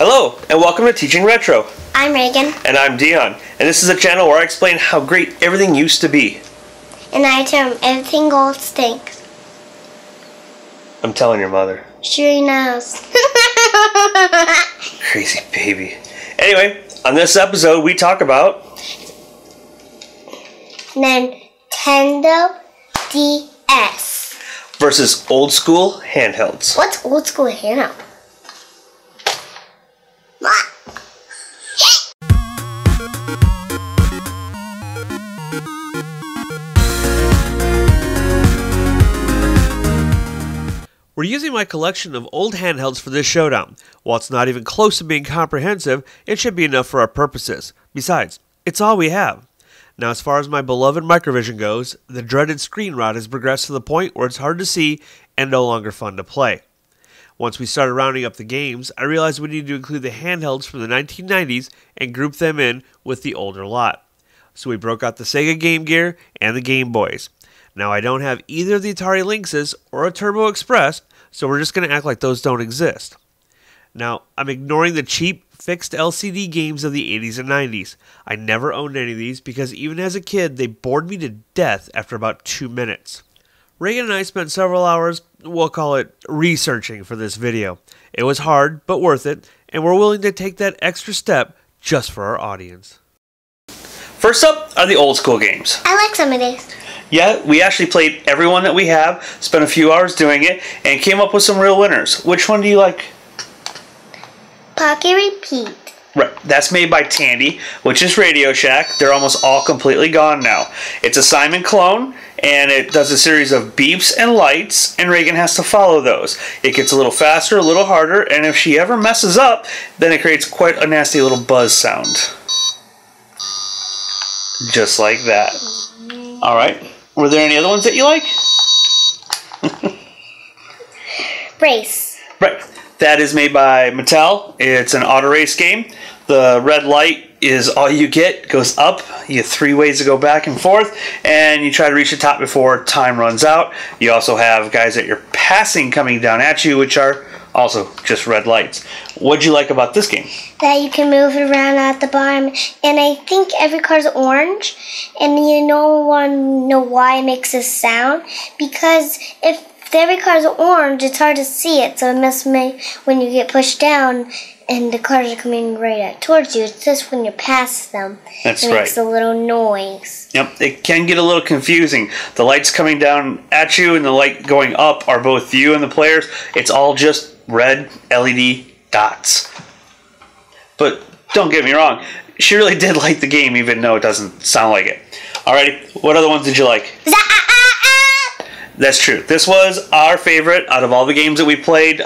Hello, and welcome to Teaching Retro. I'm Reagan. And I'm Dion. And this is a channel where I explain how great everything used to be. And I tell him everything gold stinks. I'm telling your mother. She knows. Crazy baby. Anyway, on this episode we talk about Nintendo DS versus old school handhelds. What's old school handheld? We're using my collection of old handhelds for this showdown. While it's not even close to being comprehensive, it should be enough for our purposes. Besides, it's all we have. Now, as far as my beloved Microvision goes, the dreaded screen rot has progressed to the point where it's hard to see and no longer fun to play. Once we started rounding up the games, I realized we needed to include the handhelds from the 1990s and group them in with the older lot. So we broke out the Sega Game Gear and the Game Boys. Now, I don't have either of the Atari Lynxes or a Turbo Express, so we're just going to act like those don't exist. Now, I'm ignoring the cheap, fixed LCD games of the 80s and 90s. I never owned any of these because even as a kid, they bored me to death after about 2 minutes. Reagan and I spent several hours, we'll call it researching for this video. It was hard, but worth it, and we're willing to take that extra step just for our audience. First up are the old school games. I like some of these. Yeah, we actually played every one that we have, spent a few hours doing it, and came up with some real winners. Which one do you like? Pocket Repeat. Right, that's made by Tandy, which is Radio Shack. They're almost all completely gone now. It's a Simon clone, and it does a series of beeps and lights, and Reagan has to follow those. It gets a little faster, a little harder, and if she ever messes up, then it creates quite a nasty little buzz sound. Just like that. Alright. Were there any other ones that you like? Race. Right. That is made by Mattel. It's an auto race game. The red light is all you get. It goes up. You have 3 ways to go back and forth. And you try to reach the top before time runs out. You also have guys that you're passing coming down at you, which are also just red lights. What'd you like about this game? That you can move it around at the bottom. And I think every car's orange. And you don't want to know why it makes this sound. Because if every car's orange, it's hard to see it. So it must make when you get pushed down and the cars are coming right towards you. It's just when you pass them. That's it right. It makes a little noise. Yep, it can get a little confusing. The lights coming down at you and the light going up are both you and the players. It's all just red LED dots. But don't get me wrong, she really did like the game even though it doesn't sound like it. Alrighty, what other ones did you like? That's true. This was our favorite out of all the games that we played.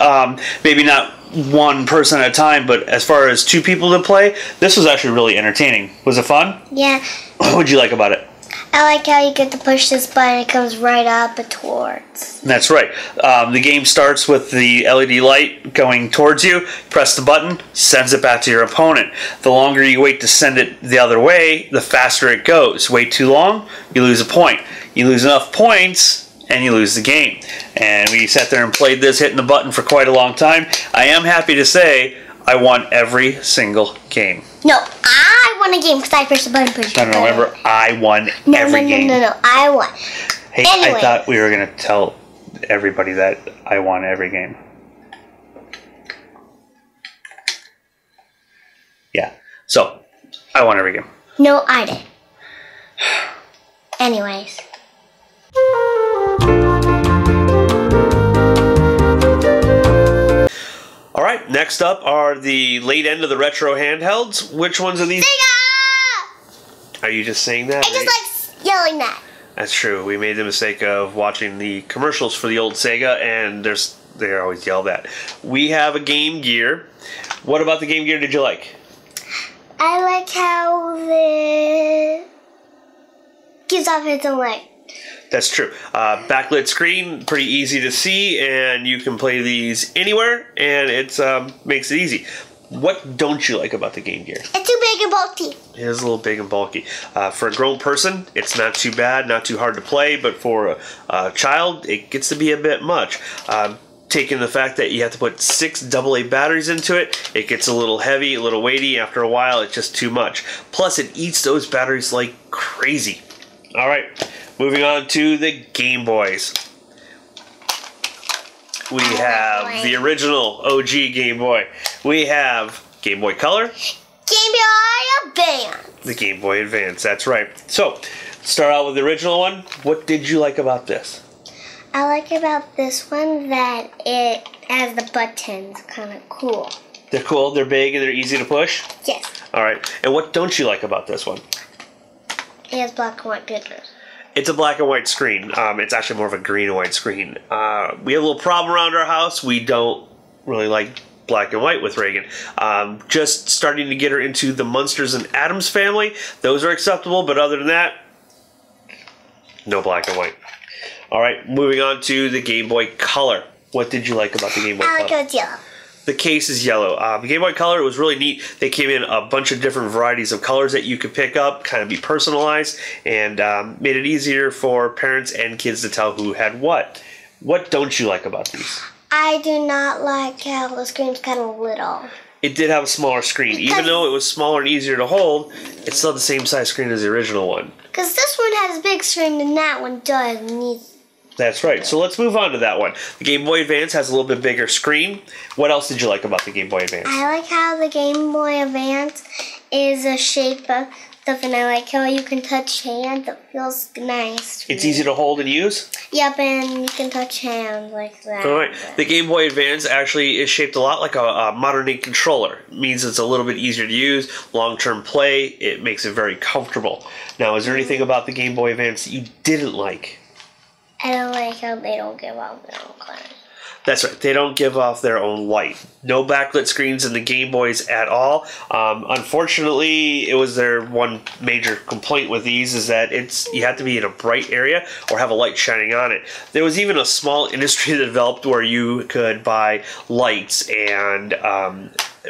Maybe not one person at a time, but as far as 2 people to play, this was actually really entertaining. Was it fun? Yeah. What would you like about it? I like how you get to push this button. It comes right up and towards. That's right. The game starts with the LED light going towards you. Press the button, sends it back to your opponent. The longer you wait to send it the other way, the faster it goes. Wait too long, you lose a point. You lose enough points, and you lose the game. And we sat there and played this, hitting the button for quite a long time. I am happy to say I won every single game. No, I won a game because I pushed the button. No, remember, I won every game. No, I won. Hey, anyway. I thought we were going to tell everybody that I won every game. Yeah, so, I won every game. No, I did. Anyways. Alright, next up are the late end of the retro handhelds. Which ones are these? Sega! Are you just saying that? I just like yelling that. That's true. We made the mistake of watching the commercials for the old Sega, and they're always yelled at. We have a Game Gear. What about the Game Gear did you like? I like how it gives off its own light. That's true. Backlit screen, pretty easy to see, and you can play these anywhere, and it makes it easy. What don't you like about the Game Gear? It's too big and bulky. It is a little big and bulky. For a grown person, it's not too bad, not too hard to play, but for a child, it gets to be a bit much. taking the fact that you have to put 6 AA batteries into it, it gets a little heavy, a little weighty. After a while, it's just too much. Plus, it eats those batteries like crazy. All right, moving on to the Game Boys. We have the original OG Game Boy. We have Game Boy Color. Game Boy Advance. The Game Boy Advance, that's right. So, start out with the original one. What did you like about this? I like about this one that it has the buttons. Kind of cool. They're cool, they're big, and they're easy to push? Yes. All right. And what don't you like about this one? It has black and white pictures. It's a black and white screen. It's actually more of a green and white screen. We have a little problem around our house. We don't really like black and white with Reagan. Just starting to get her into the Munsters and Addams family. Those are acceptable, but other than that, no black and white. All right, moving on to the Game Boy Color. What did you like about the Game Boy Color? I like it was yellow. The case is yellow. The Game Boy Color was really neat. They came in a bunch of different varieties of colors that you could pick up, kind of be personalized, and made it easier for parents and kids to tell who had what. What don't you like about these? I do not like how the screen's kind of little. It did have a smaller screen. Even though it was smaller and easier to hold, it's still the same size screen as the original one. Because this one has a big screen and that one does. That's right. So let's move on to that one. The Game Boy Advance has a little bit bigger screen. What else did you like about the Game Boy Advance? I like how the Game Boy Advance is a shape of stuff, and I like how you can touch hands. It feels nice. It's easy to hold and use? Yep, and you can touch hands like that. All right. The Game Boy Advance actually is shaped a lot like a modern-day controller. It means it's a little bit easier to use, long-term play. It makes it very comfortable. Now, is there anything about the Game Boy Advance that you didn't like? I don't like how they don't give off their own colors. That's right. They don't give off their own light. No backlit screens in the Game Boys at all. Unfortunately, it was their one major complaint with these is that you have to be in a bright area or have a light shining on it. There was even a small industry that developed where you could buy lights and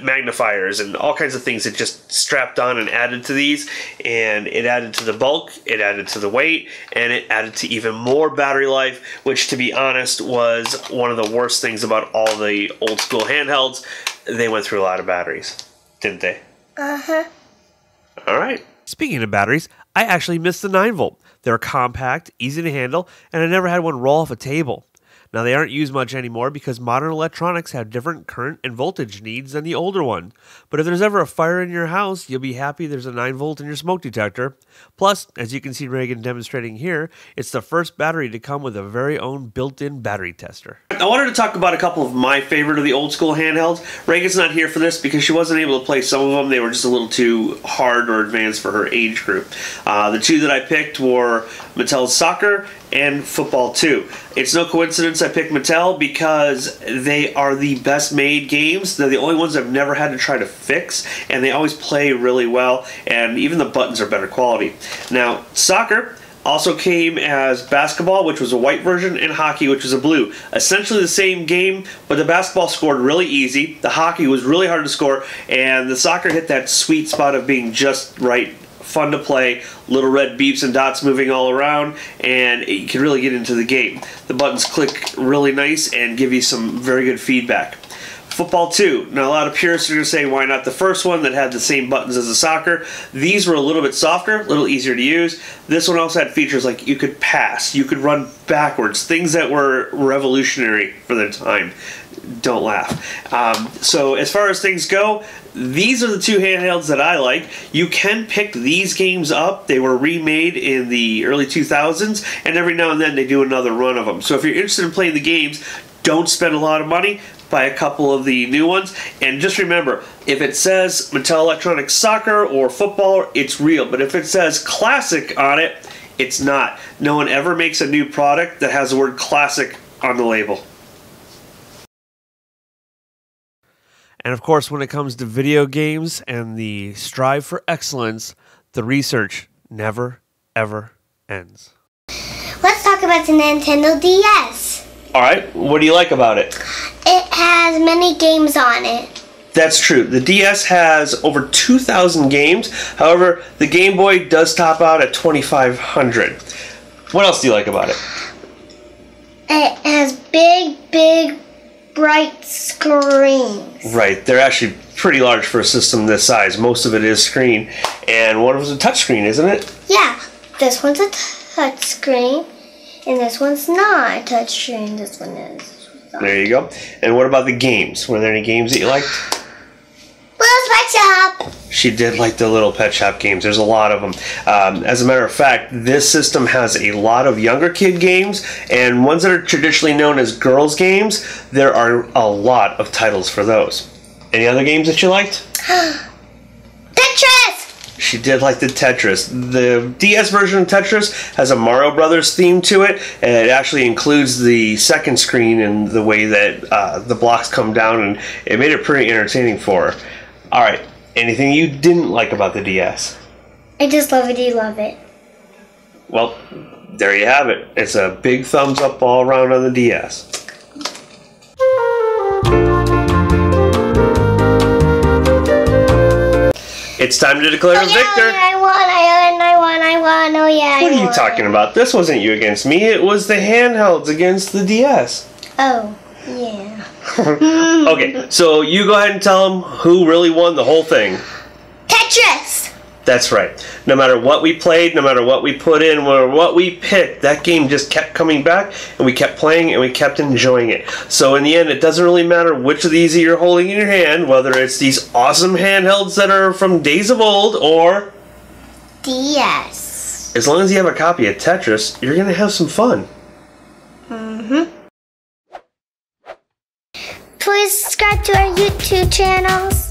magnifiers and all kinds of things that just strapped on and added to these, and it added to the bulk, it added to the weight, and it added to even more battery life, which, to be honest, was one of the worst things about all the old school handhelds. They went through a lot of batteries, didn't they? Uh-huh. All right. Speaking of batteries, I actually missed the 9-volt. They're compact, easy to handle, and I never had one roll off a table. Now, they aren't used much anymore because modern electronics have different current and voltage needs than the older one. But if there's ever a fire in your house, you'll be happy there's a 9-volt in your smoke detector. Plus, as you can see Reagan demonstrating here, it's the first battery to come with a very own built-in battery tester. I wanted to talk about a couple of my favorite of the old school handhelds. Reagan's not here for this because she wasn't able to play some of them. They were just a little too hard or advanced for her age group. The two that I picked were Mattel's Soccer and Football 2. It's no coincidence I picked Mattel because they are the best made games. They're the only ones I've never had to try to fix, and they always play really well, and even the buttons are better quality. Now, Soccer also came as basketball, which was a white version, and hockey, which was a blue. Essentially the same game, but the basketball scored really easy, the hockey was really hard to score, and the Soccer hit that sweet spot of being just right. Fun to play, little red beeps and dots moving all around, and you can really get into the game. The buttons click really nice and give you some very good feedback. Football 2. Now, a lot of purists are going to say, why not the first one that had the same buttons as the Soccer? These were a little bit softer, a little easier to use. This one also had features like you could pass, you could run backwards, things that were revolutionary for their time. Don't laugh. So as far as things go, these are the two handhelds that I like. You can pick these games up. They were remade in the early 2000s, and every now and then they do another run of them. So if you're interested in playing the games, don't spend a lot of money. Buy a couple of the new ones. And just remember, if it says Mattel Electronics Soccer or Football, it's real. But if it says Classic on it, it's not. No one ever makes a new product that has the word Classic on the label. And of course, when it comes to video games and the strive for excellence, the research never, ever ends. Let's talk about the Nintendo DS. All right, what do you like about it? It has many games on it. That's true. The DS has over 2,000 games. However, the Game Boy does top out at 2,500. What else do you like about it? It has big bright screens. Right, they're actually pretty large for a system this size. Most of it is screen, and one of them is a touch screen, isn't it? Yeah, this one's a touch screen, and this one's not a touch screen. This one is. There you go. And what about the games? Were there any games that you liked? Little Pet Shop. She did like the Little Pet Shop games. There's a lot of them. As a matter of fact, this system has a lot of younger kid games, and ones that are traditionally known as girls' games, there are a lot of titles for those. Any other games that you liked? Tetris! She did like the Tetris. The DS version of Tetris has a Mario Brothers theme to it, and it actually includes the second screen and the way that the blocks come down, and it made it pretty entertaining for her. Alright, anything you didn't like about the DS? I just love it. You love it. Well, there you have it. It's a big thumbs up all around on the DS. It's time to declare a victor. I won, oh yeah. What are you talking about? This wasn't you against me. It was the handhelds against the DS. Oh, yeah. Okay, so you go ahead and tell them who really won the whole thing. Tetris! That's right. No matter what we played, no matter what we put in, or what we picked, that game just kept coming back, and we kept playing, and we kept enjoying it. So in the end, it doesn't really matter which of these you're holding in your hand, whether it's these awesome handhelds that are from days of old, or DS. As long as you have a copy of Tetris, you're going to have some fun. Please subscribe to our YouTube channels.